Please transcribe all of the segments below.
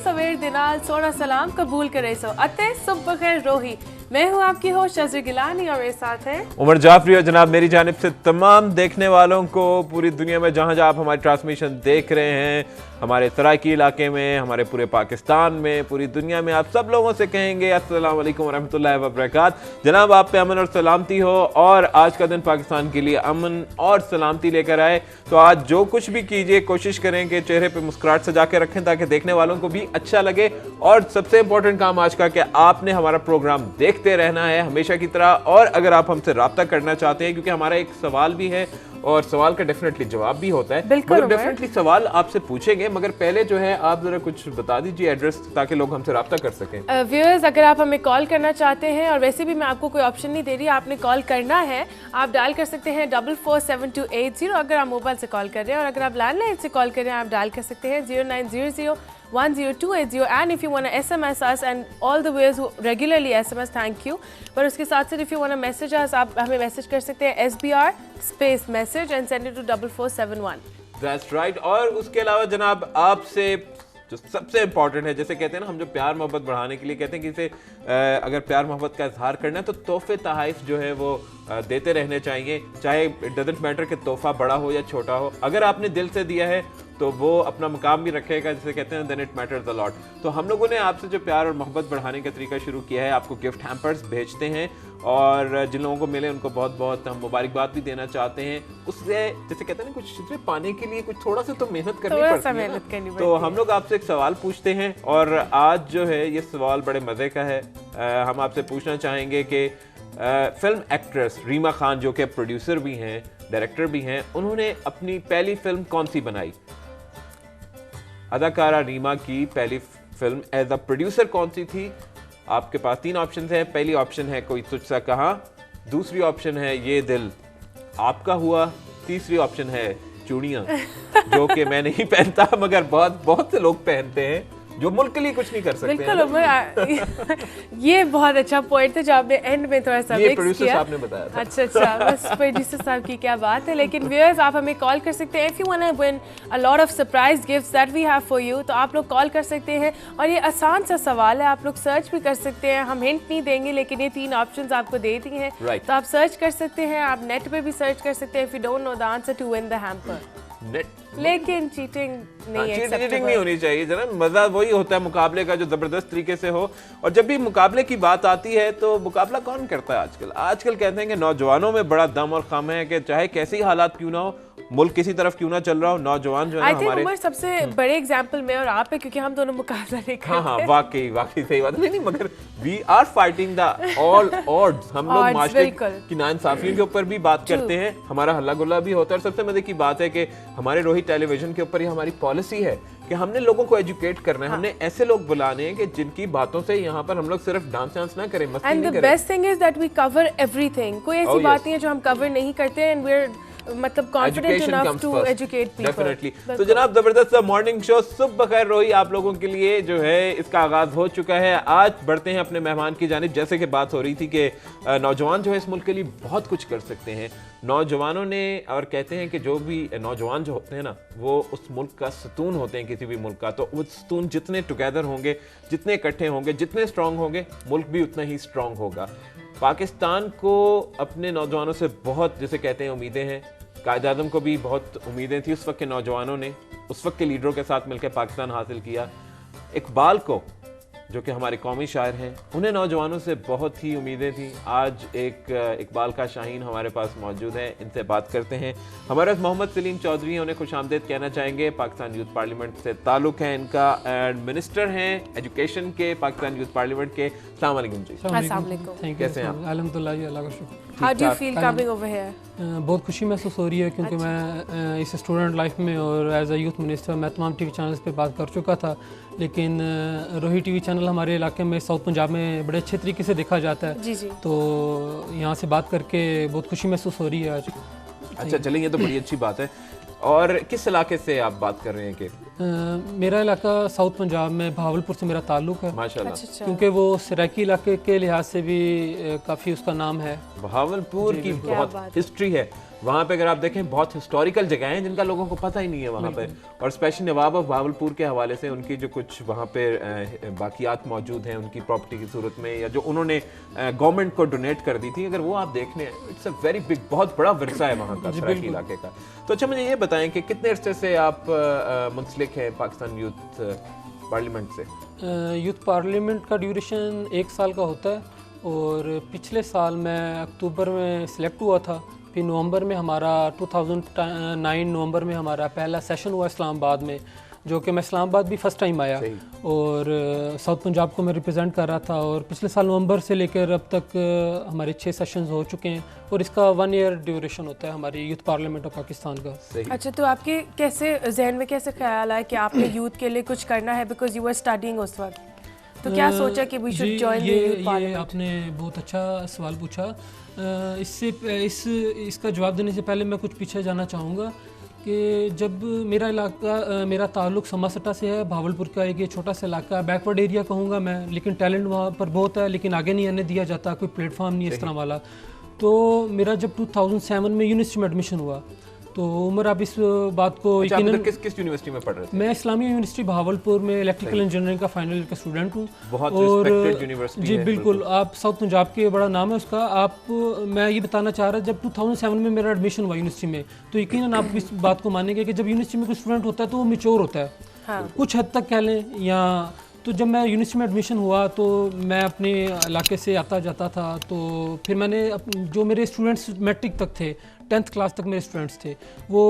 सवेर दिनाल सोना सलाम कबूल करे सो अते सुबह खैर रोही। मैं हूँ आपकी होस्ट शज़ी गिलानी और मेरे साथ है उमर जाफरी। और जनाब मेरी जानिब से तमाम देखने वालों को पूरी दुनिया में जहाँ जहाँ आप हमारी ट्रांसमिशन देख रहे हैं, हमारे तराकी इलाके में, हमारे पूरे पाकिस्तान में, पूरी दुनिया में, आप सब लोगों से कहेंगे अस्सलाम वालेकुम रहमतुल्लाहि व बरकात। जनाब आप पे अमन और सलामती हो और आज का दिन पाकिस्तान के लिए अमन और सलामती लेकर आए। तो आज जो कुछ भी कीजिए कोशिश करें कि चेहरे पे मुस्कुराहट सजा के रखें ताकि देखने वालों को भी अच्छा लगे। और सबसे इंपॉर्टेंट काम आज का कि आपने हमारा प्रोग्राम देखते रहना है हमेशा की तरह। और अगर आप हमसे रब्ता करना चाहते हैं, क्योंकि हमारा एक सवाल भी है और सवाल का डेफिनेटली जवाब भी होता है, मगर डेफिनेटली सवाल आपसे पूछेंगे, मगर पहले जो है आप जरा कुछ बता दीजिए एड्रेस ताकि लोग हमसे रब्ता कर सकें। व्यूअर्स अगर आप हमें कॉल करना चाहते हैं, और वैसे भी मैं आपको कोई ऑप्शन नहीं दे रही, आपने कॉल करना है, आप डायल कर सकते हैं 447280 अगर आप मोबाइल से कॉल कर रहे हैं, और अगर आप लैंडलाइन से कॉल कर रहे हैं आप डायल कर सकते हैं 0900-10280। and if you want to SMS us, and all the viewers who regularly SMS, thank you, पर उसके साथ साथ if you want to message us, आप हमें मैसेज कर सकते हैं SBR space message and send it to 4471। That's right। और उसके अलावा जनाब आपसे जो सबसे इंपॉर्टेंट है, जैसे कहते हैं ना हम जो प्यार मोहब्बत बढ़ाने के लिए कहते हैं कि इसे अगर प्यार मोहब्बत का इजहार करना है तो तोहफे तहाइफ जो है वो देते रहने चाहिए, चाहे इट डजंट मैटर कि तोहफा बड़ा हो या छोटा हो। अगर आपने दिल से दिया है तो वो अपना मुकाम भी रखेगा, जिसे कहते हैं then it matters a lot. तो हम लोगों ने आपसे जो प्यार और मोहब्बत बढ़ाने का तरीका शुरू किया है, आपको गिफ्ट हैम्पर्स भेजते हैं और जिन लोगों को मिले उनको बहुत बहुत हम मुबारकबाद भी देना चाहते हैं। उससे जैसे कहते हैं ना कुछ चीज़ें पाने के लिए कुछ थोड़ा सा तो मेहनत करनी पड़ती है। तो हम लोग आपसे एक सवाल पूछते हैं और आज जो है ये सवाल बड़े मज़े का है। हम आपसे पूछना चाहेंगे कि फिल्म एक्ट्रेस रीमा खान जो कि प्रोड्यूसर भी हैं, डायरेक्टर भी हैं, उन्होंने अपनी पहली फिल्म कौन सी बनाई? अदाकारा रीमा की पहली फिल्म एज अ प्रोड्यूसर कौन सी थी? आपके पास 3 ऑप्शन हैं। पहली ऑप्शन है कोई तुझसा कहा, दूसरी ऑप्शन है ये दिल आपका हुआ, तीसरी ऑप्शन है चूड़ियाँ जो कि मैं नहीं पहनता मगर बहुत से लोग पहनते हैं जो मुल्क के लिए कुछ नहीं कर सकते। बिल्कुल ये बहुत अच्छा पॉइंट था जो आपने एंड में थोड़ा सा मिक्स किया। साहब ने बताया था। अच्छा बस प्रोड्यूसर साहब की क्या बात है। लेकिन व्यूअर्स आप हमें कॉल कर सकते हैं if you want to win a lot of surprise gifts that we have for you. तो आप लोग कॉल कर सकते हैं और ये आसान सा सवाल है, आप लोग सर्च भी कर सकते हैं, हम हिंट नहीं देंगे लेकिन ये 3 ऑप्शंस आपको दे दी हैं। तो आप सर्च कर सकते हैं, आप नेट पे भी सर्च कर सकते हैं if you don't know the answer to win the hamper. लेकिन चीटिंग नहीं है, चीटिंग नहीं होनी चाहिए जरा। मजा वही होता है मुकाबले का जो जबरदस्त तरीके से हो। और जब भी मुकाबले की बात आती है तो मुकाबला कौन करता है आजकल कहते हैं कि नौजवानों में बड़ा दम और खम है कि चाहे कैसे ही हालात क्यों ना हो, मुल्क किसी तरफ क्यों ना चल रहा हो, नौजवान जो है हमारे उमर सबसे बड़े एग्जांपल में और आप है क्योंकि हम दोनों मुकाबला नहीं करते। हाँ वाकई सही बात नहीं मगर we are fighting the all odds. हम लोग माशरे की नाइंसाफियों के ऊपर भी बात करते हैं, हमारा हल्ला गुल्ला भी होता है। और सबसे मजे की बात है कि हमारे रोहित टेलीविजन के ऊपर ये हमारी पॉलिसी है कि हमने लोगों को एजुकेट करना है। हमने ऐसे लोग बुलाने हैं कि जिनकी बातों से यहाँ पर हम लोग सिर्फ डांस ना करें, मस्ती नहीं करें। And the best thing is that we cover everything. कोई ऐसी बात नहीं है जो हम कवर नहीं करते हैं। एंड वी आर मतलब confident enough to educate people. Definitely. तो जनाब जबरदस्त मॉर्निंग शो सुबह खैर रोही आप लोगों के लिए जो है इसका आगाज हो चुका है। आज बढ़ते हैं अपने मेहमान की जानिब। जैसे कि बात हो रही थी कि नौजवान जो है इस मुल्क के लिए बहुत कुछ कर सकते हैं। नौजवानों ने और कहते हैं कि जो भी नौजवान जो होते हैं ना वो उस मुल्क का सतून होते हैं किसी भी मुल्क का। तो वो सतून जितने टुगेदर होंगे, जितने इकट्ठे होंगे, जितने स्ट्रांग होंगे, मुल्क भी उतना ही स्ट्रांग होगा। पाकिस्तान को अपने नौजवानों से बहुत जैसे कहते हैं उम्मीदें हैं। कायद आज़म को भी बहुत उम्मीदें थी उस वक्त के नौजवानों ने उस वक्त के लीडरों के साथ मिलकर पाकिस्तान हासिल किया। इकबाल को जो कि हमारे कौमी शायर हैं, उन्हें नौजवानों से बहुत ही उम्मीदें थी। आज एक इकबाल का शाहीन हमारे पास मौजूद है, इनसे बात करते हैं। हमारे पास मोहम्मद सलीम चौधरी हैं, उन्हें खुशामदीद कहना चाहेंगे। पाकिस्तान यूथ पार्लियामेंट से ताल्लुक़ है इनका एंड मिनिस्टर हैं एजुकेशन के पाकिस्तान यूथ पार्लियामेंट के। अस्सलाम वालेकुम जी। अस्सलाम वालेकुम। कैसे हैं आप? अल्हम्दुलिल्लाह जी, अल्लाह का शुक्र। How do you feel coming over here? बहुत खुशी महसूस हो रही है क्योंकि मैं इस स्टूडेंट लाइफ में और एज अ यूथ मिनिस्टर मैं तमाम टीवी चैनल्स पे बात कर चुका था, लेकिन रोही टीवी चैनल हमारे इलाके में साउथ पंजाब में बड़े अच्छे तरीके से देखा जाता है। जी। तो यहाँ से बात करके बहुत खुशी महसूस हो रही है आज। अच्छा चलिए, ये तो बड़ी अच्छी बात है। और किस इलाके से आप बात कर रहे हैं? कि मेरा इलाका साउथ पंजाब में भावलपुर से मेरा ताल्लुक है, माशाल्लाह। अच्छा। क्योंकि वो सराकी इलाके के लिहाज से भी काफ़ी उसका नाम है। भावलपुर की बहुत हिस्ट्री है वहाँ पे, अगर आप देखें बहुत हिस्टोरिकल जगह हैं जिनका लोगों को पता ही नहीं है वहाँ पे, और स्पेशली नवाब ऑफ भावलपुर के हवाले से उनकी जो कुछ वहाँ पे बाकियात मौजूद हैं उनकी प्रॉपर्टी की सूरत में, या जो उन्होंने गवर्नमेंट को डोनेट कर दी थी, अगर वो आप देखने हैं, इट्स अ वेरी बिग, बहुत बड़ा विरसा है वहाँ का सराकी इलाके का। तो अच्छा मुझे ये बताएं कि कितने अरसे से आप मुंसलिक हैं पाकिस्तान यूथ पार्लियामेंट से? यूथ पार्लियामेंट का ड्यूरेशन 1 साल का होता है, और पिछले साल मैं अक्टूबर में सिलेक्ट हुआ था, फिर नवंबर में हमारा 2009 नवंबर में हमारा पहला सेशन हुआ इस्लामाबाद में, जो कि मैं इस्लामाबाद भी फर्स्ट टाइम आया, और साउथ पंजाब को मैं रिप्रेजेंट कर रहा था। और पिछले साल नवंबर से लेकर अब तक हमारे 6 सेशंस हो चुके हैं, और इसका 1 ईयर ड्यूरेशन होता है हमारी यूथ पार्लियामेंट ऑफ पाकिस्तान का। अच्छा, तो आपके कैसे जहन में कैसे ख्याल आया कि आपने यूथ के लिए कुछ करना है, बिकॉज यू वर स्टडीइंग उस वक्त, तो क्या सोचा कि we should join the youth ये पार्लियामेंट? आपने बहुत अच्छा सवाल पूछा। इसका जवाब देने से पहले मैं कुछ पीछे जाना चाहूँगा कि जब मेरा ताल्लुक समासटा से है, भावलपुर का एक ये छोटा सा इलाका, बैकवर्ड एरिया कहूँगा मैं, लेकिन टैलेंट वहाँ पर बहुत है, लेकिन आगे नहीं आने दिया जाता, कोई प्लेटफॉर्म नहीं इस तरह वाला। तो मेरा जब 2007 में यूनिवर्सिटी में एडमिशन हुआ, तो उमर आप इस बात को अच्छा, आप किस यूनिवर्सिटी में पढ़ रहे थे? मैं इस्लामिया यूनिवर्सिटी भावलपुर में इलेक्ट्रिकल इंजीनियरिंग का फाइनल ईयर का स्टूडेंट हूँ। बहुत और रिस्पेक्टेड यूनिवर्सिटी जी है, बिल्कुल, आप साउथ पंजाब के बड़ा नाम है उसका। मैं ये बताना चाह रहा, जब 2007 में मेरा एडमिशन हुआ यूनिवर्सिटी में, तो यकीनन आप इस बात को मानेंगे कि जब यूनिवर्सिटी में कोई स्टूडेंट होता है तो वो मेच्योर होता है, हाँ। कुछ हद तक कह लें। या तो जब मैं यूनिवर्सिटी में एडमिशन हुआ तो मैं अपने इलाके से आता जाता था, तो फिर मैंने जो मेरे स्टूडेंट्स मैट्रिक तक थे, 10th क्लास तक मेरे स्टूडेंट्स थे, वो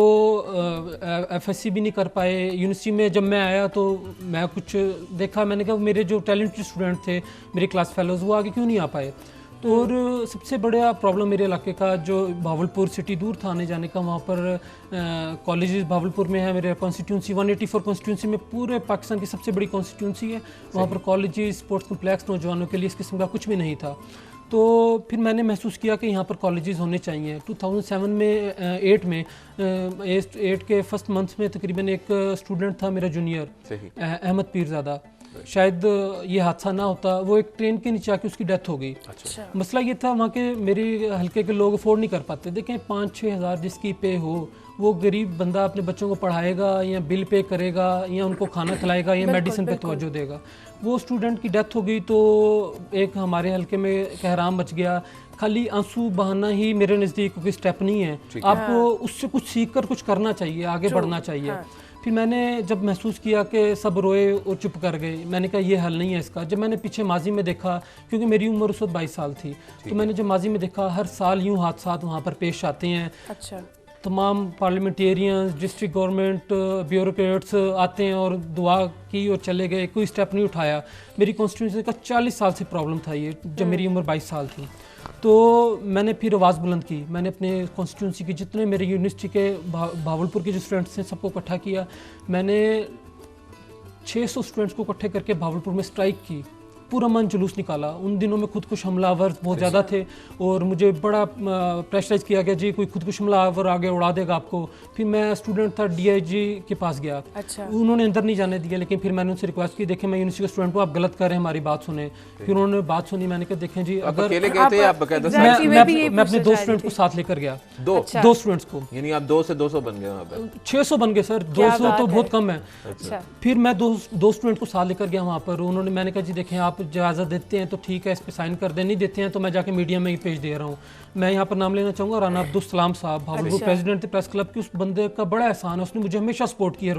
FSC भी नहीं कर पाए। यूनिवर्सिटी में जब मैं आया तो मैं कुछ देखा, मैंने कहा मेरे जो टैलेंटेड स्टूडेंट थे, मेरे क्लास फेलोज़, वो आगे क्यों नहीं आ पाए। तो और सबसे बड़ा प्रॉब्लम मेरे इलाके का, जो भावलपुर सिटी दूर था आने जाने का, वहाँ पर कॉलेजेस भावलपुर में है, मेरे कॉन्स्टिट्यूंसी 184 कॉन्स्टिट्यूंसी में पूरे पाकिस्तान की सबसे बड़ी कॉन्स्टिट्यूंसी है, वहाँ पर कॉलेजेस, स्पोर्ट्स कम्प्लेक्स नौजवानों के लिए इस किस्म का कुछ भी नहीं था। तो फिर मैंने महसूस किया कि यहाँ पर कॉलेजेस होने चाहिए। 2007 में 8 के फर्स्ट मंथ में तकरीबन एक स्टूडेंट था मेरा जूनियर, अहमद पीरज़ादा, शायद ये हादसा ना होता, वो एक ट्रेन के नीचे आके उसकी डेथ हो गई। अच्छा। मसला ये था, वहाँ के मेरे हल्के के लोग अफोर्ड नहीं कर पाते। देखें 5-6 हज़ार जिसकी पे हो, वो गरीब बंदा अपने बच्चों को पढ़ाएगा या बिल पे करेगा या उनको खाना खिलाएगा या मेडिसिन पे तवज्जो देगा। वो स्टूडेंट की डेथ हो गई तो एक हमारे हल्के में कहराम मच गया। खाली आंसू बहाना ही मेरे नज़दीक कोई स्टेप नहीं है, आपको उससे कुछ सीख कर कुछ करना चाहिए, आगे बढ़ना चाहिए। फिर मैंने जब महसूस किया कि सब रोए और चुप कर गए, मैंने कहा ये हल नहीं है इसका। जब मैंने पीछे माजी में देखा, क्योंकि मेरी उम्र उस वक्त 22 साल थी, तो मैंने जब माजी में देखा हर साल यूँ हादसा वहाँ पर पेश आते हैं। अच्छा। तमाम पार्लियामेंटेरियंस, डिस्ट्रिक्ट गवर्नमेंट, ब्यूरोक्रेट्स आते हैं और दुआ की और चले गए, कोई स्टेप नहीं उठाया। मेरी कॉन्स्टिट्यूंसी का 40 साल से प्रॉब्लम था ये, जब मेरी उम्र 22 साल थी। तो मैंने फिर आवाज़ बुलंद की, मैंने अपने कॉन्स्टिट्यूंसी के जितने मेरे यूनिवर्सिटी के भावलपुर के जो स्टूडेंट्स थे सबको इकट्ठा किया। मैंने 600 स्टूडेंट्स को इकट्ठे करके भावलपुर में स्ट्राइक की, पूरा मन जुलूस निकाला। उन दिनों में खुदकुश हमलावर बहुत ज़्यादा थे और मुझे बड़ा प्रेशराइज किया गया, जी कोई खुदकुश हमलावर आगे उड़ा देगा आपको। फिर मैं स्टूडेंट था, DIG के पास गया। अच्छा। उन्होंने अंदर नहीं जाने दिया, लेकिन फिर मैंने उनसे रिक्वेस्ट की, देखें मैं यूनिवर्सिटी के स्टूडेंट हूँ, आप गलत कर रहे हैं, हमारी बात सुने। फिर उन्होंने बात सुनी, मैंने कहा देखें जी, अगर अकेले गए थे आप बकायदा? मैं अपने 2 स्टूडेंट को साथ लेकर गया, 2 स्टूडेंट्स को, यानी आप 2 से 200 बन गए वहाँ पे? 600 बन गए सर, 200 तो बहुत कम है। अच्छा। फिर मैं 2 स्टूडेंट को साथ लेकर गया वहाँ पर। उन्होंने, मैंने कहा जी देखें आप इजाज़त देते हैं तो ठीक है, इस पे साइन कर दें, नहीं देते हैं तो मैं जाके मीडिया में ही पेश दे रहा हूँ। मैं यहाँ पर नाम लेना चाहूँगा, राना अब्दुल सलाम साहब, भावलपुर प्रेसिडेंट थे प्रेस क्लब के। उस बंदे का बड़ा एहसान है, उसने मुझे हमेशा सपोर्ट की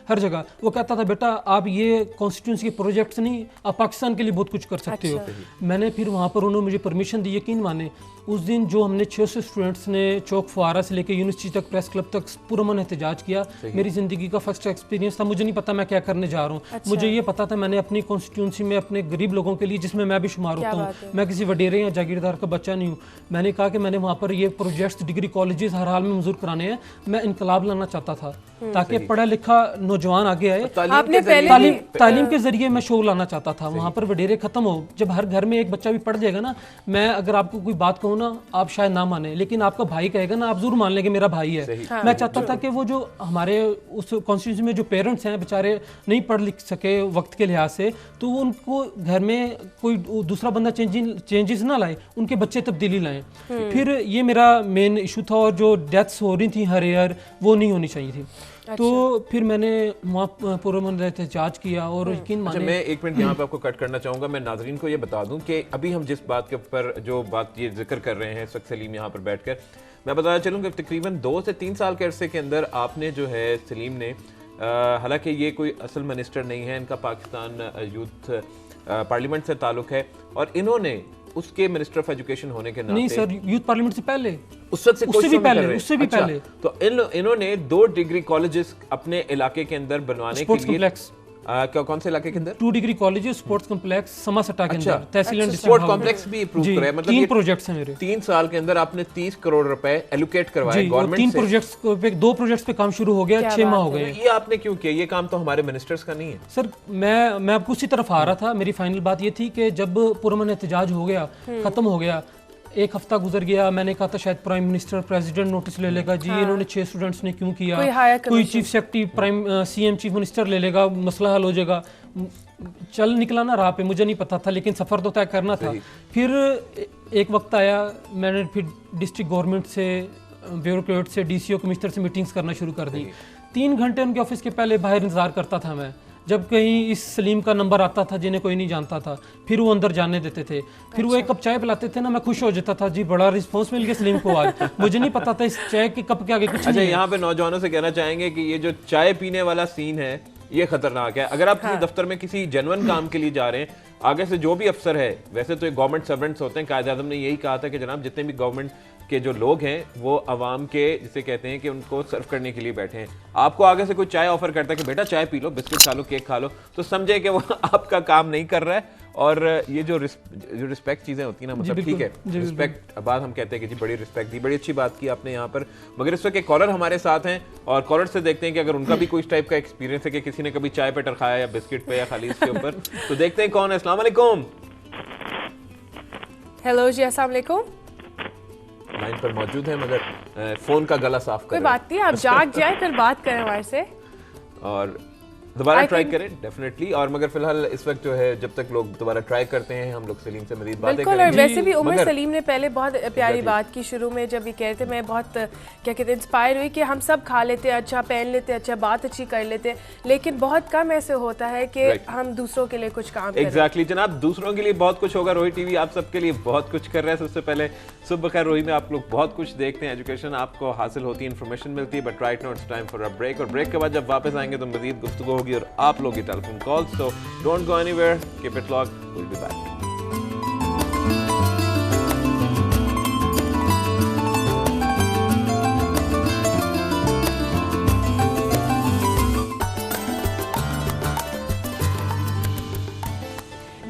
हर जगह। वो कहता था बेटा आप ये कॉन्स्टिट्यूंसी के प्रोजेक्ट्स नहीं, आप पाकिस्तान के लिए बहुत कुछ कर सकते हो। मैंने फिर वहाँ पर उन्होंने मुझे परमिशन दी। यकीन माने उस दिन जो हमने 600 स्टूडेंट्स ने चौक फुआरा से लेकर यूनिवर्सिटी तक, प्रेस क्लब तक पुरअमन एहतजाज किया, मेरी ज़िंदगी का फर्स्ट एक्सपीरियंस था। मुझे नहीं पता मैं क्या करने जा रहा हूँ। मुझे ये पता था मैंने अपनी कॉन्स्टिट्यूंसी में अपने गरीब लोगों के लिए, जिसमें मैं भी शुमार होता हूँ, मैं किसी वडेरे या जागीरदार का बच्चा नहीं हूँ, मैंने कहा कि मैंने वहाँ पर ये प्रोजेक्ट्स डिग्री कॉलेजेस हर हाल में मंजूर कराने हैं, मैं इनकलाब लाना चाहता था ताकि पढ़ा लिखा नौजवान आगे आए। आपने पहले तालीम के जरिए मैं शो लाना चाहता था, वहाँ पर वडेरे खत्म हो। जब हर घर में एक बच्चा भी पढ़ जाएगा ना, मैं अगर आपको कोई बात कहूँ ना, आप शायद ना माने, लेकिन आपका भाई कहेगा ना, आप जरूर मान लेंगे मेरा भाई है। मैं चाहता था कि वो जो हमारे उस कॉन्स्टिट्यूंसी में जो पेरेंट्स हैं बेचारे नहीं पढ़ लिख सके वक्त के लिहाज से, तो उनको घर में कोई दूसरा बंदा चेंजेस ना लाए, उनके बच्चे तब्दीली लाएं। फिर ये मेरा मेन इशू था, और जो डेथ्स हो रही थी हर ईयर वो नहीं होनी चाहिए थी। तो फिर मैंने वहाँ पुरअमन एहतजाज किया और यकीन माने। मैं एक मिनट यहाँ पे आपको कट करना चाहूँगा। मैं नाजरीन को ये बता दूँ कि अभी हम जिस बात के ऊपर जो बात ये जिक्र कर रहे हैं इस वक्त सलीम यहाँ पर बैठकर, मैं बताना चलूँ कि तकरीबन 2 से 3 साल के अरसे के अंदर आपने जो है सलीम ने, हालांकि ये कोई असल मिनिस्टर नहीं है, इनका पाकिस्तान यूथ पार्लियामेंट से ताल्लुक है, और इन्होंने उसके मिनिस्टर ऑफ एजुकेशन होने के नाते, नहीं सर, यूथ पार्लियामेंट से पहले, उससे भी पहले तो इन्होंने 2 डिग्री कॉलेजेस अपने इलाके के अंदर बनवाने के लिए, क्या कौन से इलाके के अंदर? 2 डिग्री कॉलेज, स्पोर्ट्स कॉम्प्लेक्स समासट्टा के अंदर, तहसील एंड स्पोर्ट कॉम्प्लेक्स भी अप्रूव कराया। मतलब 3 प्रोजेक्ट्स हैं मेरे। 3 साल के अंदर आपने 30 करोड़ रुपए एलोकेट करवाए गवर्नमेंट से। 3 प्रोजेक्ट्स पे, 2 प्रोजेक्ट्स पे काम शुरू हो गया, 6 माह हो गए। ये आपने क्यों किया? ये काम तो हमारे मिनिस्टर्स का नहीं है। सर मैं आपको उसी तरफ आ रहा था। मेरी फाइनल बात ये थी कि जब पुरअमन एहतजाज हो गया, खत्म हो गया, 1 हफ्ता गुजर गया, मैंने कहा था शायद प्राइम मिनिस्टर प्रेसिडेंट नोटिस ले लेगा, जी इन्होंने 6 स्टूडेंट्स ने क्यों किया, कोई chief secretary prime CM chief minister ले लेगा, मसला हल हो जाएगा। चल निकला ना राह पे, मुझे नहीं पता था, लेकिन सफ़र तो तय करना था। फिर एक वक्त आया, मैंने फिर डिस्ट्रिक्ट गवर्नमेंट से, ब्यूरोक्रेट से, डीसीओ कमिश्नर से मीटिंग्स करना शुरू कर दी। 3 घंटे उनके ऑफिस के पहले बाहर इंतजार करता था मैं, जब कहीं इस सलीम का नंबर आता था जिन्हें कोई नहीं जानता था, फिर वो अंदर जाने देते थे। फिर वो 1 कप चाय पिलाते थे ना, मैं खुश हो जाता था, जी बड़ा रिस्पांस मिल गया सलीम को आज। मुझे नहीं पता था इस चाय के कप के आगे कुछ नहीं है। यहाँ पे नौजवानों से कहना चाहेंगे कि ये जो चाय पीने वाला सीन है ये खतरनाक है। अगर आप किसी दफ्तर में किसी जेन्युइन काम के लिए जा रहे हैं, आगे से जो भी अफसर है, वैसे तो गवर्नमेंट सर्वेंट्स होते हैं, कायद-ए-आज़म ने यही कहा था कि जनाब जितने भी गवर्नमेंट के जो लोग हैं वो अवाम के, जिसे कहते हैं कि उनको सर्व करने के लिए बैठे हैं। आपको आगे से कोई चाय ऑफर करता है कि बेटा चाय पी लो, बिस्किट खा लो, केक खा लो, तो समझे कि वो आपका काम नहीं कर रहा है। और ये जो रिस्पेक्ट चीज़ें होती हैं ना, मतलब ठीक है, रिस्पेक्ट बात हम कहते हैं कि जी बड़ी रिस्पेक्ट दी, बड़ी अच्छी बात की आपने यहाँ पर। मगर इस वक्त एक कॉलर हमारे साथ हैं, और कॉलर से देखते हैं कि अगर उनका भी कोई इस टाइप का एक्सपीरियंस है कि किसी ने कभी चाय पे टरखाया या बिस्किट पे या खाली इसके ऊपर, तो देखते हैं कौन है। अस्सलाम वालेकुम। हेलो जी, अस्सलाम वालेकुम। लाइन पर मौजूद है मगर फोन का गला साफ करें। कोई बात नहीं, आप जाग जाए फिर बात करें हमारे से, और दोबारा ट्राई करें डेफिनेटली। और मगर फिलहाल इस वक्त जो है, जब तक लोग दोबारा ट्राई करते हैं, हम लोग सलीम से मज़ीद बातें करेंगे। और वैसे भी उमर सलीम ने पहले बहुत प्यारी बात की शुरू में, जब ये कह रहे थे, मैं बहुत क्या कहते हैं इंस्पायर हुई कि हम सब खा लेते हैं अच्छा, पहन लेते हैं अच्छा, बात अच्छी कर लेते हैं, लेकिन बहुत कम ऐसे होता है कि हम दूसरों के लिए कुछ काम करें। एग्जैक्टली जनाब, दूसरों के लिए बहुत कुछ होगा। रोही टीवी आप सबके लिए बहुत कुछ कर रहा है। सबसे पहले सुबह खैर रोही में आप लोग बहुत कुछ देखते हैं, एजुकेशन आपको हासिल होती है, इन्फॉर्मेशन मिलती है, but right now it's time for a break. और ब्रेक के बाद जब वापस आएंगे तो मज़ीद गुफ्तगू होगी और आप लोग telephone calls, so don't go anywhere, keep it locked, we'll be back.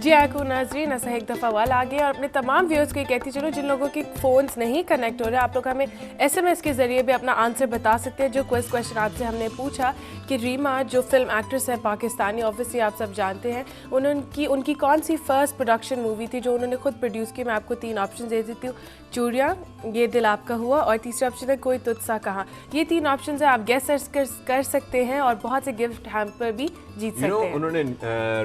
जी आको नाजरीन, ऐसा एक दफ़ा वाल आ गया और अपने तमाम व्यूअर्स को कहती चलो, जिन लोगों के फ़ोन्स नहीं कनेक्ट हो रहे, आप लोग हमें SMS के ज़रिए भी अपना आंसर बता सकते हैं। जो क्वेश्चन आपसे हमने पूछा कि रीमा जो फिल्म एक्ट्रेस है पाकिस्तानी, ऑब्वियसली आप सब जानते हैं, उनकी कौन सी फर्स्ट प्रोडक्शन मूवी थी जो उन्होंने खुद प्रोड्यूस की। मैं आपको 3 ऑप्शन दे देती हूँ, चूड़ियाँ, ये दिल आपका हुआ, और तीसरा ऑप्शन है कोई तुझसा कहा। ये 3 ऑप्शन है, आप गेस कर सकते हैं और बहुत से गिफ्ट हैम्पर भी जीत सकते हैं। उन्होंने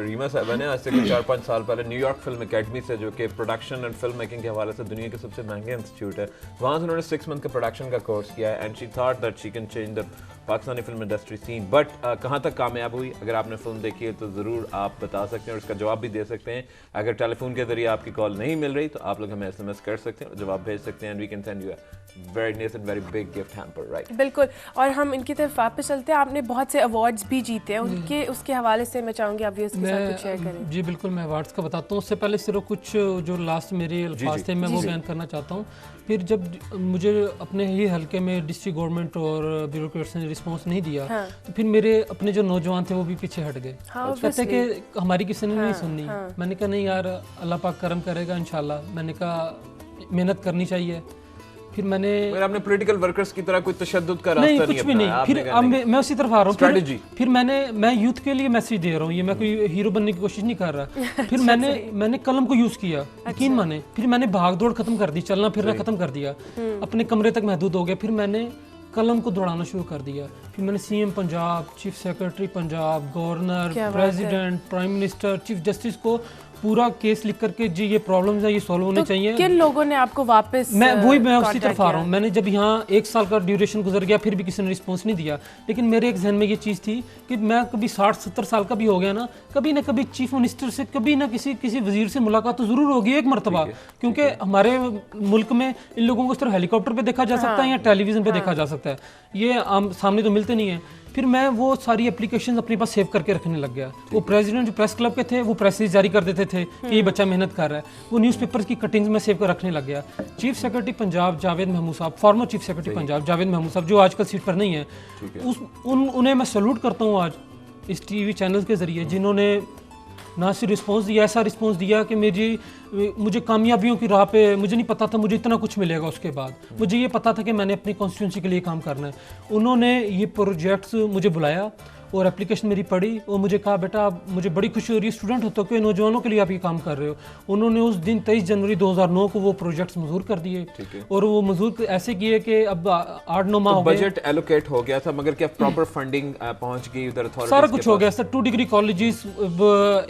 रीमा साहबा ने आज से 4-5 साल पहले न्यूयॉर्क फिल्म एकेडमी से, जो कि प्रोडक्शन एंड फिल्म मेकिंग के हवाले से दुनिया के सबसे महंगे इंस्टीट्यूट है, वहाँ से उन्होंने 6 मंथ का प्रोडक्शन का कोर्स किया है, and she thought that she can change the Pakistani film industry scene. But कहाँ तक कामयाब हुई, अगर आपने फिल्म देखी है तो ज़रूर आप बता सकते हैं और इसका जवाब भी दे सकते हैं। अगर टेलीफोन के जरिए आपकी कॉल नहीं मिल रही तो आप लोग हमें SMS कर सकते हैं और जवाब भेज सकते हैं, and we can send you a very nice and very big gift hamper, right? बिल्कुल। और हम इनकी तरफ वापस चलते हैं। आपने बहुत से अवार्ड्स भी जीते हैं, उनके उसके हवाले से मैं चाहूँगी आप व्यूअर्स के साथ कुछ शेयर करें। जी बिल्कुल, मैं अवार्ड्स का बताता हूँ। उससे पहले सिर्फ कुछ जो लास्ट मेरे अल्फाज थे मैं वो बयान करना चाहता हूँ। फिर जब मुझे अपने ही हल्के में डिस्ट्रिक्ट गवर्नमेंट और ब्यूरोक्रेट्स ने रिस्पॉन्स नहीं दिया, तो फिर मेरे अपने जो नौजवान थे वो भी पीछे हट गए। कहते हैं कि हमारी किसी ने नहीं सुननी। मैंने कहा नहीं यार, अल्लाह पाक करम करेगा इंशाल्लाह। मैंने कहा मेहनत करनी चाहिए। फिर मैंने मगर आपने पॉलिटिकल वर्कर्स की तरह कोई तशद्दुद का रास्ता नहीं, नहीं कुछ भी नहीं। अपनाया, फिर आपने अब कहा नहीं। मैं उसी तरफ आ रहा हूँ। Strategy। फिर मैं यूथ के लिए मैसेज दे रहा हूँ, ये मैं कोई हीरो बनने की कोशिश नहीं कर रहा। फिर मैंने कलम को यूज़ किया, यकीन माने। फिर मैंने भाग दौड़ खत्म कर दी, चलना फिरना खत्म कर दिया, अपने कमरे तक महदूद हो गया। फिर मैंने कलम को दौड़ाना शुरू कर दिया। फिर मैंने CM Punjab, chief secretary Punjab, governor, president, prime minister, chief justice को पूरा केस लिख करके जी ये प्रॉब्लम्स है, ये सॉल्व होने चाहिए। किन लोगों ने आपको वापस मैं उसी तरफ आ रहा हूँ। मैंने जब यहाँ 1 साल का ड्यूरेशन गुजर गया, फिर भी किसी ने रिस्पॉन्स नहीं दिया। लेकिन मेरे एक जहन में ये चीज़ थी कि मैं कभी 60-70 साल का भी हो गया ना कभी चीफ मिनिस्टर से, कभी ना किसी वजीर से मुलाकात तो जरूर होगी एक मरतबा। क्योंकि हमारे मुल्क में इन लोगों को सिर्फ हेलीकॉप्टर पे देखा जा सकता है या टेलीविजन पे देखा जा सकता है, ये आम सामने तो मिलते नहीं है। फिर मैं वो सारी एप्लीकेशंस अपने पास सेव करके रखने लग गया। वो प्रेसिडेंट जो प्रेस क्लब के थे वो प्रेसेस जारी कर देते थे कि ये बच्चा मेहनत कर रहा है, वो न्यूज़पेपर्स की कटिंग्स में सेव कर रखने लग गया। चीफ सेक्रेटरी पंजाब जावेद महमूद साहब, former chief secretary Punjab Javed Mahmood साहब, जो आजकल सीट पर नहीं है, उन्हें मैं सैल्यूट करता हूँ आज इस टीवी चैनल्स के ज़रिए, जिन्होंने ना सिर्फ रिस्पॉन्स दिया, ऐसा रिस्पॉन्स दिया कि मुझे कामयाबियों की राह पे, मुझे नहीं पता था मुझे इतना कुछ मिलेगा। उसके बाद मुझे ये पता था कि मैंने अपनी कॉन्स्टिट्यूंसी के लिए काम करना है। उन्होंने ये प्रोजेक्ट्स मुझे बुलाया और एप्लीकेशन मेरी पढ़ी और मुझे कहा बेटा मुझे बड़ी खुशी हो रही है स्टूडेंट हो तो कि नौजवानों के लिए आप ये काम कर रहे हो। उन्होंने उस दिन 23 जनवरी 2009 को वो प्रोजेक्ट्स मंजूर कर दिए और वो मंजूर ऐसे किए कि अब 8-9 माह हो गए। बजट एलोकेट हो गया था, मगर क्या प्रॉपर फंडिंग पहुंच गई उधर अथॉरिटीज? सारा कुछ हो गया सर। 2 डिग्री कॉलेजेस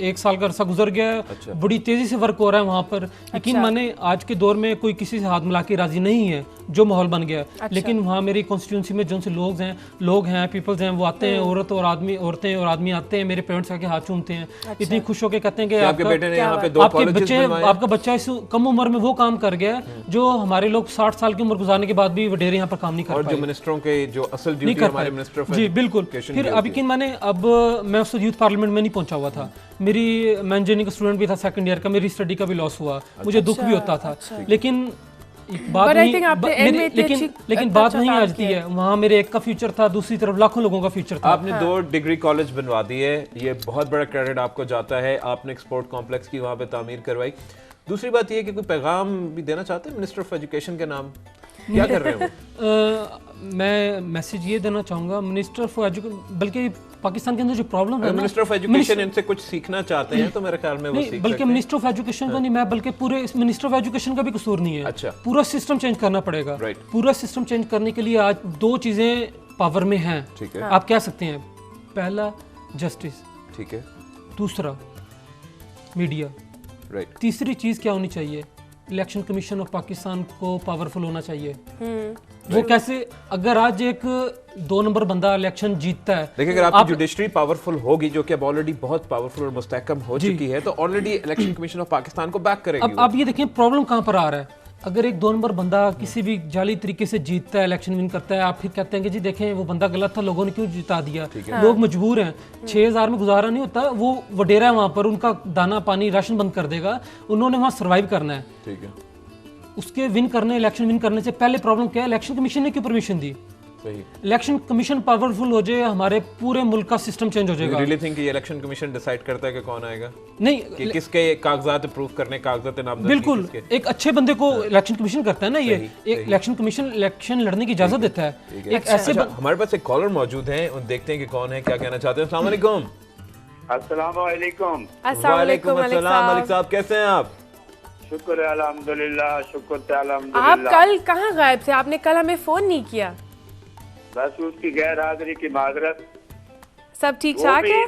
1 साल का अरसा गुजर गया है। अच्छा। बड़ी तेजी से वर्क हो रहा है वहाँ पर। यकीन माने आज के दौर में कोई किसी से हाथ मिला के राजी नहीं है, जो माहौल बन गया। लेकिन वहाँ मेरी कॉन्स्टिट्यूंसी में जो से लोग हैं पीपल्स हैं, वो आते हैं, औरतें और आदमी आते हैं, मेरे पेरेंट्स आके हाथ चूमते हैं। इतनी खुश होकर कहते हैं कि आपके बेटे ने यहाँ पे 2 कॉलेजेस बनवाए। आपका बच्चा इस कम उम्र में वो काम कर गया जो हमारे लोग 60 साल की उम्र गुजारने के बाद भी वडेरे यहाँ पर काम नहीं कर पाए। और जो मिनिस्टरों के जो असल ड्यूटी हमारे मिनिस्टर ऑफ जी बिल्कुल। फिर अब यकीन माने अब मैं उस यूथ पार्लियामेंट में नहीं पहुंचा हुआ था। मैं इंजीनियरिंग का स्टूडेंट भी था, सेकंड ईयर का, मेरी स्टडी का भी लॉस हुआ, मुझे दुख भी होता था। लेकिन बात नहीं आती है। वहाँ मेरे एक का फ्यूचर था, दूसरी तरफ लाखों लोगों का फ्यूचर था। आपने 2 डिग्री कॉलेज बनवा दिए, ये बहुत बड़ा क्रेडिट आपको जाता है। आपने एक्सपोर्ट कॉम्प्लेक्स की वहाँ पे तामीर करवाई। दूसरी बात ये है कि कोई पैगाम भी देना चाहते हैं मिनिस्टर ऑफ एजुकेशन के नाम, क्या कर रहे हो? मैं मैसेज ये देना चाहूँगा मिनिस्टर फॉर एजुकेशन, बल्कि पाकिस्तान के अंदर जो प्रॉब्लम है, मिनिस्टर ऑफ एजुकेशन इनसे कुछ सीखना चाहते हैं तो मेरे ख्याल में वो सीख सकते हैं। बल्कि मिनिस्टर ऑफ एजुकेशन का नहीं, मैं बल्कि पूरे मिनिस्टर ऑफ एजुकेशन का भी कसूर नहीं है। अच्छा। पूरा सिस्टम चेंज करना पड़ेगा। पूरा सिस्टम चेंज करने के लिए आज 2 चीज़ें पावर में हैं। ठीक है। आप कह सकते हैं, पहला जस्टिस, ठीक है, दूसरा मीडिया, राइट, तीसरी चीज़ क्या होनी चाहिए? इलेक्शन कमीशन ऑफ पाकिस्तान को पावरफुल होना चाहिए। वो कैसे? अगर आज एक 2 नंबर बंदा इलेक्शन जीतता है, देखिए अगर आपकी जुडिशरी पावरफुल होगी, जो कि अब ऑलरेडी बहुत पावरफुल और मुस्तहकम हो चुकी है, तो already election commission of Pakistan को बैक करेगी। अब ये देखें प्रॉब्लम कहाँ पर आ रहा है। अगर एक 2 नंबर बंदा किसी भी जाली तरीके से जीतता है, इलेक्शन विन करता है, आप फिर कहते हैं कि जी देखें वो बंदा गलत था, लोगों ने क्यों जिता दिया। लोग मजबूर हैं, 6000 में गुजारा नहीं होता, वो वडेरा है वहाँ पर, उनका दाना पानी राशन बंद कर देगा, उन्होंने वहाँ सर्वाइव करना है। ठीक है। उसके इलेक्शन विन करने से पहले प्रॉब्लम क्या है? इलेक्शन कमीशन ने क्यों परमिशन दी? इलेक्शन कमीशन पावरफुल हो जाए, हमारे पूरे मुल्क का सिस्टम चेंज हो जाएगा। रियली थिंक ये इलेक्शन कमीशन डिसाइड करता है कि कौन आएगा? नहीं, कि किसके कागजात अप्रूव करने, कागजात नामजदगी बिल्कुल एक अच्छे बंदे को इलेक्शन कमीशन करता है ना। ये एक इलेक्शन कमीशन इलेक्शन लड़ने की इजाजत देता है। एक ऐसे हमारे पास एक कॉलर मौजूद है, उन देखते हैं कि कौन है, क्या कहना चाहते हैं। अस्सलाम वालेकुम। अस्सलामुअलैकुम। अस्सलाम अस्सलाम मलिक साहब, कैसे हैं आप? शुक्र है अल्हम्दुलिल्लाह, शुक्र है अल्हम्दुलिल्लाह। आप कल कहाँ गायब थे? आपने कल हमें फोन नहीं किया। बस उसकी गैर हाजिरी की माजरत। सब ठीक ठाक है?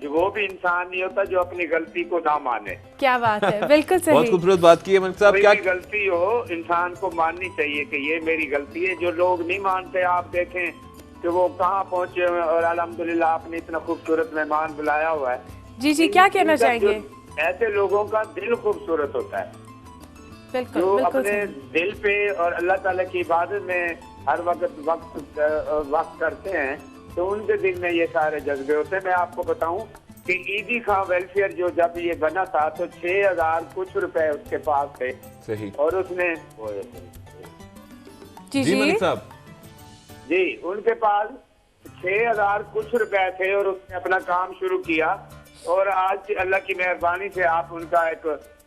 वो भी इंसान नहीं होता जो अपनी गलती को ना माने। क्या बात है, बिल्कुल सही। बहुत खूबसूरत बात की है मलिक साहब। क्या गलती हो इंसान को माननी चाहिए कि ये मेरी गलती है। जो लोग नहीं मानते, आप देखें कि वो कहाँ पहुँचे, और अल्हम्दुलिल्लाह आपने इतना खूबसूरत मेहमान बुलाया हुआ है। जी जी, क्या कहना चाहेंगे? ऐसे लोगों का दिल खूबसूरत होता है, जो अपने दिल पे और अल्लाह ताला की इबादत में हर वक्त करते हैं, तो उनके दिल में ये सारे जज्बे होते हैं। मैं आपको बताऊं कि ईदी खां वेलफेयर जो जब ये बना था तो 6000 कुछ रुपए उसके पास थे। सही। और उसने जी मलिक साहब जी, उनके पास 6000 कुछ रुपए थे और उसने अपना काम शुरू किया। और आज अल्लाह की मेहरबानी से आप उनका एक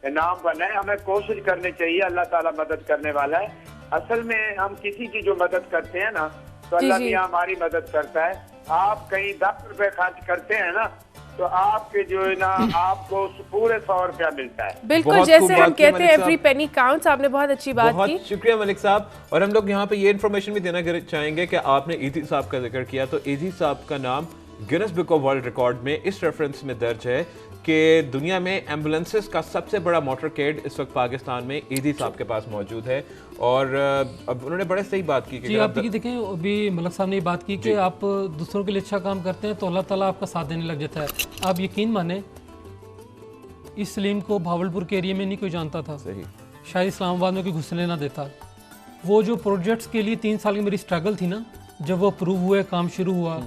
इनाम बने। हमें कोशिश करनी चाहिए, अल्लाह ताला मदद करने वाला है। असल में हम किसी की जो मदद करते हैं ना, तो अल्लाह मियां हमारी मदद करता है। आप कहीं 10 रुपए खर्च करते हैं ना, तो आपके जो है ना आपको पूरे 100 रुपया मिलता है। बिल्कुल, जैसे हम कहते हैं एवरी पेनी काउंट्स। आपने बहुत अच्छी बात की, बहुत शुक्रिया मलिक साहब। और हम लोग यहाँ पे ये इन्फॉर्मेशन भी देना चाहेंगे कि आपने ईदी साहब का जिक्र किया, तो ईदी साहब का नाम Guinness book of world record में इस रेफरेंस में दर्ज है कि दुनिया में एम्बुलेंसेस का सबसे बड़ा मोटरकेड इस वक्त पाकिस्तान में ईदी साहब के पास मौजूद है। और अब उन्होंने बड़े सही बात की कि आप देखें, अभी मलक साहब ने ये बात की कि आप दूसरों के लिए अच्छा काम करते हैं तो अल्लाह ताला आपका साथ देने लग जाता है। आप यकीन माने, इस सलीम को भावलपुर के एरिया में नहीं कोई जानता था, सही शायद इस्लामाबाद में कोई घुसने ना देता। वो जो प्रोजेक्ट्स के लिए 3 साल की मेरी स्ट्रगल थी ना, जब वो अप्रूव हुए, काम शुरू हुआ,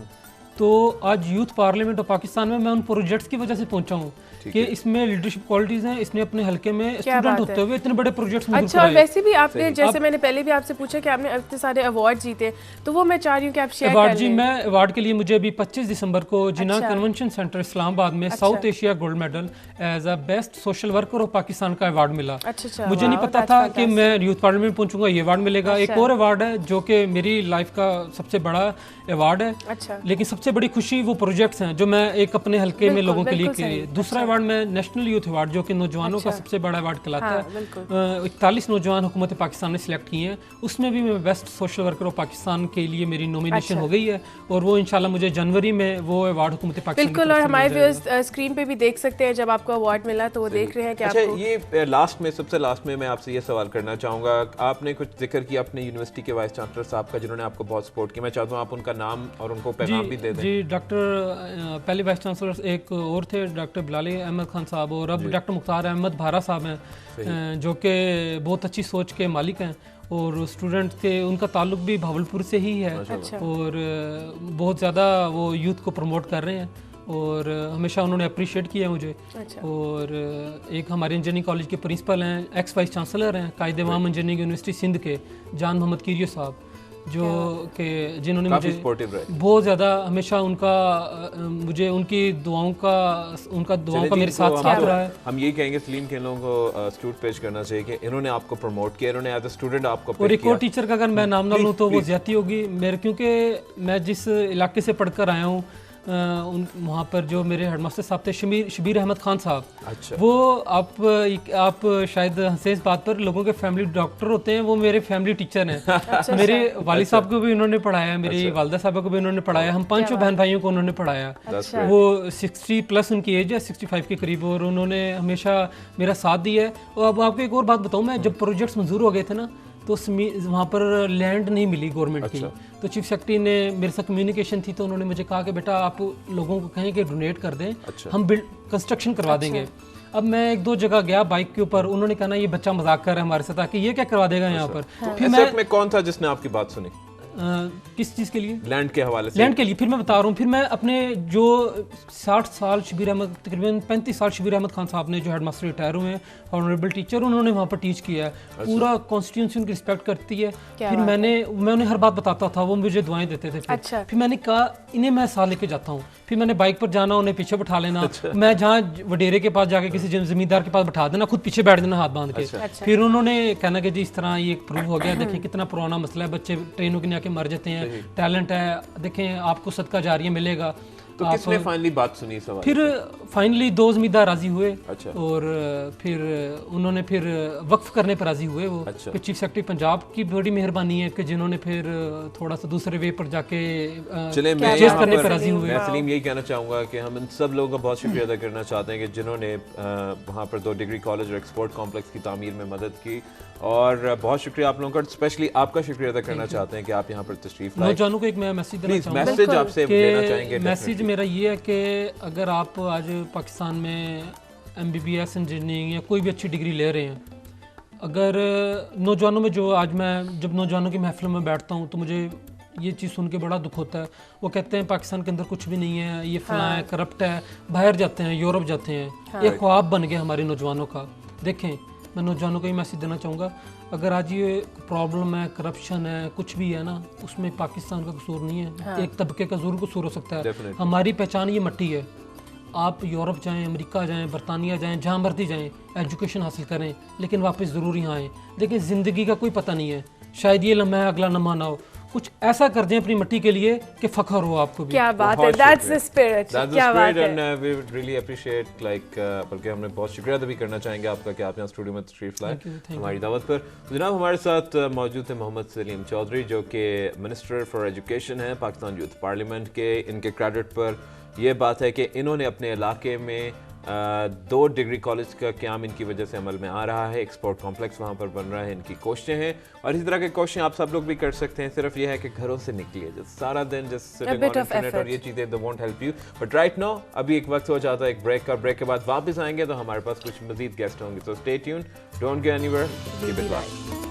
तो आज यूथ पार्लियामेंट ऑफ पाकिस्तान में मैं उन प्रोजेक्ट्स की वजह से पहुंचा हूँ कि इसमें लीडरशिप क्वालिटीज हैं। इसने अपने हल्के में स्टूडेंट होते हुए इतने बड़े प्रोजेक्ट्स में। अच्छा, और वैसे भी आपने, जैसे मैंने पहले भी आपसे पूछा कि आपने इतने सारे अवार्ड जीते, तो वो मैं चाह रही हूँ कि आप शेयर कर लें। जी, मैं अवार्ड के लिए मुझे अभी 25 दिसंबर को जिना कन्वेंशन सेंटर इस्लामाबाद में South Asia gold medal as a best social worker of Pakistan का अवार्ड मिला। मुझे नहीं पता था कि मैं यूथ पार्लियामेंट पहुंचूंगा, ये अवार्ड मिलेगा। एक और अवार्ड है जो कि मेरी लाइफ का सबसे बड़ा अवार्ड है, लेकिन सबसे बड़ी खुशी वो प्रोजेक्ट्स हैं जो मैं एक अपने हल्के में लोगों के लिए किए। दूसरा अवार्ड मैं नेशनल यूथ अवार्ड, जो कि नौजवानों का सबसे बड़ा अवार्ड कहलाता है। 41 नौजवान हुकूमत पाकिस्तान ने सिलेक्ट किए हैं, उसमें भी मैं best social worker of Pakistan के लिए मेरी नॉमिनेशन हो गई है। और वो इंशाल्लाह मुझे जनवरी में वो अवार्ड हुकूमत पाकिस्तान बिल्कुल। और हमारे व्यूअर्स स्क्रीन पे भी देख सकते हैं जब आपको अवार्ड मिला, तो वो देख रहे हैं कि अच्छा, आपको ये लास्ट में, सबसे लास्ट में मैं आपसे ये सवाल करना चाहूँगा। आपने कुछ जिक्र किया अपने यूनिवर्सिटी के वाइस चांसलर साहब का, जिन्होंने आपको बहुत सपोर्ट किया। मैं चाहता हूँ आप उनका नाम और उनको पैगाम भी दे दें। जी, डॉक्टर पहले वाइस चांसलर एक और थे, डॉक्टर बिलाली अहमद खान साहब, और अब डॉक्टर मुख्तार अहमद भारा साहब हैं, जो कि बहुत अच्छी सोच के मालिक हैं। और स्टूडेंट के उनका ताल्लुक भी भावलपुर से ही है। और बहुत ज़्यादा वो यूथ को प्रमोट कर रहे हैं और हमेशा उन्होंने अप्रिशिएट किया मुझे। और एक हमारे इंजीनियरिंग कॉलेज के प्रिंसिपल हैं, एक्स वाइस चांसलर हैं कायदे वाम इंजीनियरिंग यूनिवर्सिटी सिंध के, जान मोहम्मद कीरियो साहब, जो कि जिन्होंने मुझे बहुत ज़्यादा हमेशा मुझे उनकी दुआओं का मेरे साथ रहा है। हम यही कहेंगे सलीम के लोगों को सल्यूट पेश करना चाहिए कि इन्होंने आपको प्रमोट किया, इन्होंने एज अ स्टूडेंट आपको। और एक और टीचर का अगर मैं नाम ना लूँ तो वो ज्यादती होगी मेरे, क्योंकि मैं जिस इलाके से पढ़कर आया हूँ वहाँ पर जो मेरे हेडमास्टर साहब थे शबीर अहमद खान साहब, वो आप शायद हंसे इस बात पर, लोगों के फैमिली डॉक्टर होते हैं, वो मेरे फैमिली टीचर हैं। मेरे वालिद साहब को भी उन्होंने पढ़ाया, मेरी वालदा साहब को भी उन्होंने पढ़ाया, हम 5 बहन भाइयों को उन्होंने पढ़ाया। वो 60+ उनकी एज है, 65 के करीब, और उन्होंने हमेशा मेरा साथ दिया है। और अब आपको एक और बात बताऊँ मैं, जब प्रोजेक्ट्स मंजूर हो गए थे ना, तो वहाँ पर लैंड नहीं मिली गवर्नमेंट की, तो चीफ सेक्रेटरी ने मेरे साथ कम्युनिकेशन थी, तो उन्होंने मुझे कहा कि बेटा आप लोगों को कहें कि डोनेट कर दें, हम कंस्ट्रक्शन करवा देंगे। अब मैं 1-2 जगह गया बाइक के ऊपर, उन्होंने कहा ना ये बच्चा मजाक कर रहा है हमारे साथ आके, ये क्या करवा देगा यहाँ पर। फिर मैं कौन था जिसने आपकी बात सुनी? किस चीज़ के लिए? लैंड के हवाले से। लैंड के लिए। फिर मैं बता रहा हूँ, फिर मैं अपने जो 60 साल शबीर अहमद, तकरीबन 35 साल शबीर अहमद खान साहब ने, जो हेडमास्टर रिटायर हुए हैं, ऑनरेबल टीचर, उन्होंने वहाँ पर टीच किया है। पूरा कॉन्स्टिट्यूंसी उनकी रिस्पेक्ट करती है। फिर मैं उन्हें हर बात बताता था, वो मुझे दुआएं देते थे। फिर मैंने कहा इन्हें मैं साथ लेके जाता हूँ। फिर मैंने बाइक पर जाना, उन्हें पीछे बैठा लेना, मैं जहाँ वडेरे के पास जाके किसी जमींदार के पास बैठा देना, खुद पीछे बैठ देना हाथ बांध के। फिर उन्होंने कहना कि जी इस तरह ये प्रूव हो गया, देखिए कितना पुराना मसला है, बच्चे ट्रेनों के नीचे आके मर जाते हैं, टैलेंट है, देखें आपको सदका जारिया मिलेगा। तो किसने फाइनली बात सुनी सवाल? फिर फाइनली 2 जमींदार राजी हुए। और फिर उन्होंने फिर वक्फ करने पर राजी हुए वो। फिर चीफ सेक्रेटरी पंजाब की बड़ी मेहरबानी है कि जिन्होंने फिर थोड़ा सा दूसरे वे पर जाके करने पर राजी हुए। मैं सलीम यही कहना चाहूँगा कि हम इन सब लोगों का बहुत शुक्रिया अदा करना चाहते हैं कि जिन्होंने वहाँ पर 2 डिग्री कॉलेज और एक्सपोर्ट कॉम्प्लेक्स की तामीर में मदद की। और बहुत शुक्रिया आप लोगों का, स्पेशली आपका शुक्रिया अदा करना चाहते हैं कि आप यहाँ पर तशरीफ लाए। नौजवानों को एक मैं मैसेज देना चाहूँगा। मैसेज आपसे देना चाहेंगे। मैसेज मेरा ये है कि अगर आप आज पाकिस्तान में MBBS इंजीनियरिंग या कोई भी अच्छी डिग्री ले रहे हैं, अगर नौजवानों में जो आज मैं जब नौजवानों की महफिल में बैठता हूँ तो मुझे ये चीज़ सुन के बड़ा दुख होता है। वो कहते हैं पाकिस्तान के अंदर कुछ भी नहीं है, ये फलां है, करप्ट है, बाहर जाते हैं, यूरोप जाते हैं। ये ख्वाब बन गया हमारे नौजवानों का। देखें, मैं नौजवानों को ये मैसेज देना चाहूँगा, अगर आज ये प्रॉब्लम है, करप्शन है, कुछ भी है ना, उसमें पाकिस्तान का कसूर नहीं है। एक तबके का ज़रूर कसूर हो सकता है। हमारी पहचान ये मट्टी है, आप यूरोप जाएं, अमेरिका जाएं, बरतानिया जाएं, जहाँ मर्जी जाएं, एजुकेशन हासिल करें, लेकिन वापस ज़रूर यहाँ आएँ। देखिए ज़िंदगी का कोई पता नहीं है, शायद ये लम्हा है, अगला लम्हा ना हो। कुछ ऐसा कर दें अपनी मिट्टी के लिए कि फख्र हो आपको भी। क्या बात है, दैट्स द स्पिरिट। क्या बात है, and we would really appreciate like, बल्कि हमने बहुत शुक्रिया भी करना चाहेंगे आपका कि आप यहाँ स्टूडियो में तशरीफ लाए हमारी दावत पर। तो जनाब हमारे साथ मौजूद है मोहम्मद सलीम चौधरी, जो कि मिनिस्टर फॉर एजुकेशन हैं पाकिस्तान यूथ पार्लियामेंट के। इनके क्रेडिट पर यह बात है कि इन्होंने अपने इलाके में 2 डिग्री कॉलेज का क्याम इनकी वजह से अमल में आ रहा है, एक्सपोर्ट कॉम्प्लेक्स वहाँ पर बन रहा है, इनकी कोशिशें हैं। और इसी तरह के कोशिशें आप सब लोग भी कर सकते हैं, सिर्फ ये है कि घरों से निकलिए, जस्ट सारा दिन जस्ट सिटिंग ऑन इंटरनेट और ये चीज़ें they won't help you. But right now अभी एक वक्त हो जाता है एक ब्रेक का, ब्रेक के बाद वापस आएंगे तो हमारे पास कुछ मजीद गेस्ट होंगे। So stay tuned, don't go anywhere, keep it back.